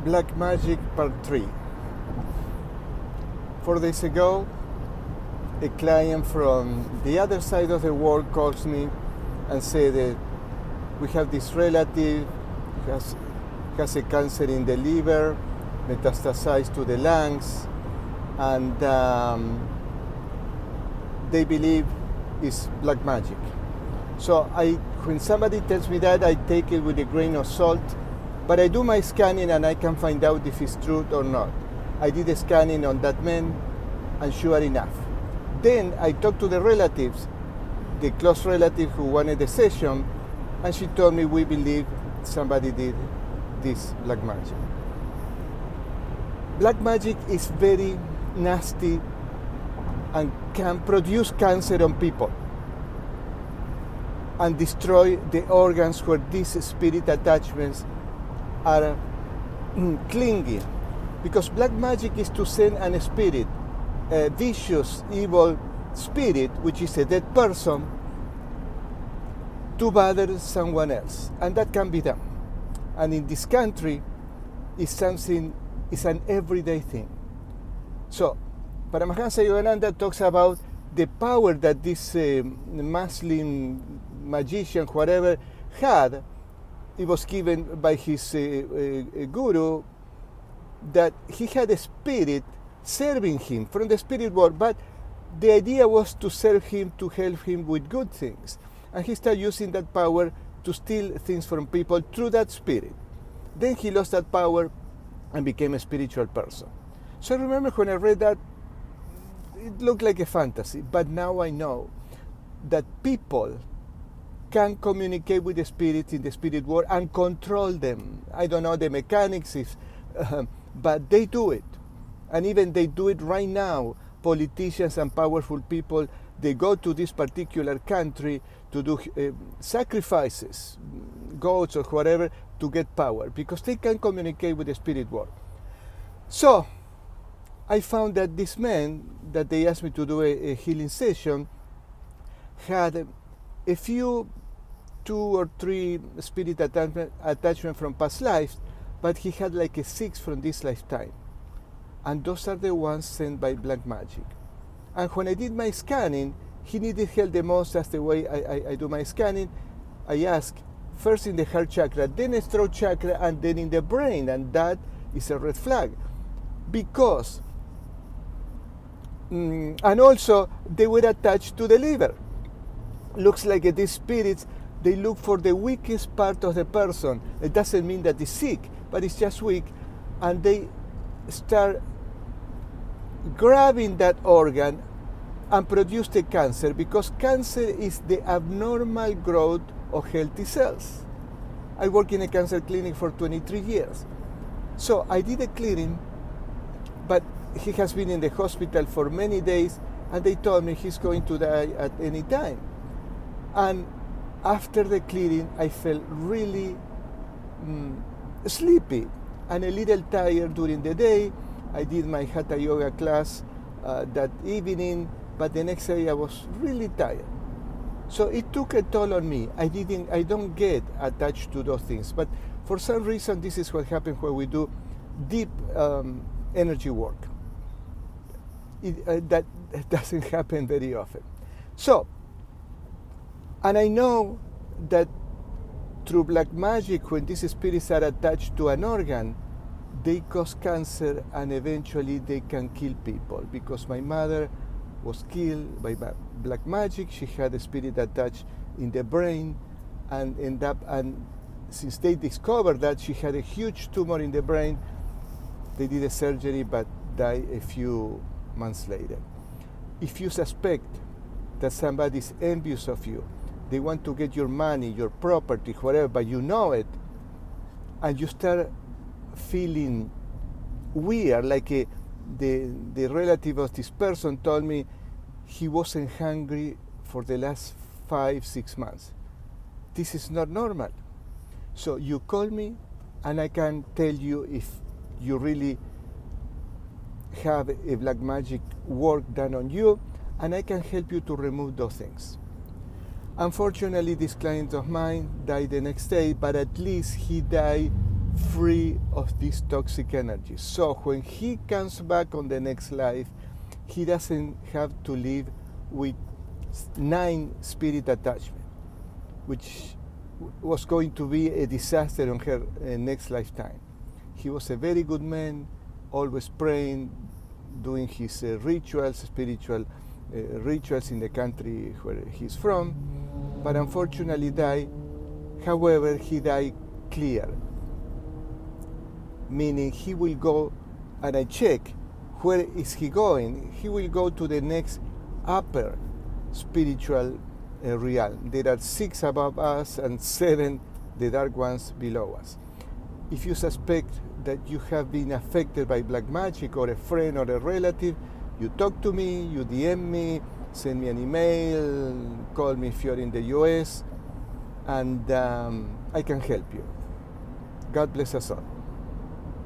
Black Magic Part 3. 4 days ago, a client from the other side of the world calls me and said that we have this relative has a cancer in the liver, metastasized to the lungs, and they believe it's black magic. So when somebody tells me that, I take it with a grain of salt, but I do my scanning and I can find out if it's true or not. I did a scanning on that man, and sure enough. Then I talked to the relatives, the close relative who wanted the session, and she told me we believe somebody did this black magic. Black magic is very nasty and can produce cancer on people and destroy the organs where these spirit attachments are clinging. Because black magic is to send a spirit, a vicious, evil spirit, which is a dead person, to bother someone else. And that can be done. And in this country, it's an everyday thing. So, Paramahansa Yogananda talks about the power that this Muslim magician, whatever, had. It was given by his guru, that he had a spirit serving him from the spirit world, but the idea was to serve him, to help him with good things. And he started using that power to steal things from people through that spirit. Then he lost that power and became a spiritual person. So I remember when I read that, it looked like a fantasy, but now I know that people can communicate with the spirits in the spirit world and control them. I don't know the mechanics, but they do it. And even they do it right now. Politicians and powerful people, they go to this particular country to do sacrifices, goats or whatever, to get power, because they can communicate with the spirit world. So I found that this man that they asked me to do a healing session had a few, 2 or 3 spirit attachment from past lives, but he had like a 6 from this lifetime. And those are the ones sent by black magic. And when I did my scanning, he needed help the most. That's the way I do my scanning. I ask first in the heart chakra, then the throat chakra, and then in the brain. And that is a red flag. Because, and also they were attached to the liver. Looks like these spirits, they look for the weakest part of the person. It doesn't mean that it's sick, but it's just weak. And they start grabbing that organ and produce the cancer, because cancer is the abnormal growth of healthy cells. I work in a cancer clinic for 23 years. So I did a clearing, but he has been in the hospital for many days, and they told me he's going to die at any time. And after the clearing, I felt really sleepy and a little tired during the day. I did my Hatha Yoga class that evening, but the next day I was really tired. So it took a toll on me. I don't get attached to those things. But for some reason, this is what happens when we do deep energy work. That doesn't happen very often. So, and I know that through black magic, when these spirits are attached to an organ, they cause cancer, and eventually they can kill people. Because my mother was killed by black magic. She had a spirit attached in the brain, and since they discovered that she had a huge tumor in the brain, they did a surgery but died a few months later. If you suspect that somebody is envious of you, they want to get your money, your property, whatever, but you know it, and you start feeling weird, like the relative of this person told me he wasn't hungry for the last 5-6 months. This is not normal. So you call me, and I can tell you if you really have a black magic work done on you, and I can help you to remove those things. Unfortunately, this client of mine died the next day, but at least he died free of this toxic energy. So when he comes back on the next life, he doesn't have to live with 9 spirit attachment, which was going to be a disaster on her next lifetime. He was a very good man, always praying, doing his rituals, spiritual rituals in the country where he's from, but unfortunately died. However, he died clear, meaning he will go, and I check, where is he going? He will go to the next upper spiritual realm. There are 6 above us and 7, the dark ones, below us. If you suspect that you have been affected by black magic, or a friend or a relative, you talk to me, you DM me, send me an email, call me if you're in the US, and I can help you. God bless us all.